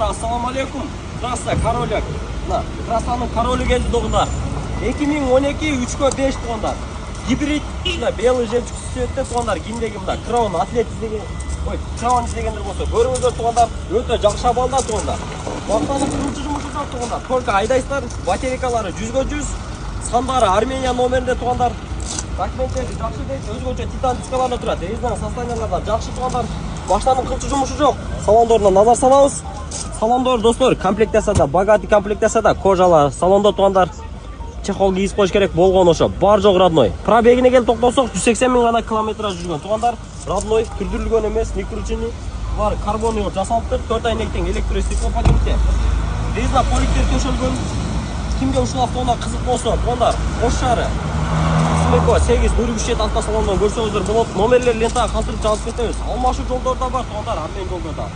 Assalamu alaikum. Трасса королек. Мына трассаның королі келді доғындар. 2012 3/5 тоғындар. Гибрид, мына белый жемчугсыз өтті тоғындар. Киндегі мына Краун атлет іздеген, Краун іздегендер болса, көріңіздер тоғындар. Өте жақсы балда тоғындар. Бақтанын құрылшы жұмысы жоқ тоғындар. Только айдайсыздар, батарейкалары 100/100, сандары Армения номерінде тоғындар. Документтері жақсы дейді, өзгөчө титан дискаларда тұрады. Резинаның состоянияларда жақсы тоғындар. Баштанын қылчы жұмысы жоқ. Салондорына назар саламыз. Салондор достор, комплектацияда, богатый комплектацияда, кожалы салонда туғандар. Чехол кийип коюш керек болгон ошо. Бар жок родной. Пробегине келип токтосок 180 000 гана километраж жүргөн. Туғандар родной, күрдүрүлгөн эмес, не крученый. Бар карбоны жасалыптыр. 4 айнек тең электростеклопакетте. Резина поликтер төшөлгөн. Кимге ушул автоунаа кызык болсо, туғандар, Ош шаары. 8 Нургүшет автосалондон көрсөңүздөр болот. Номерлер лентага калтырып жазып кетебиз. Алмашуу жолдорда бар туғандар, Армен жолдорда.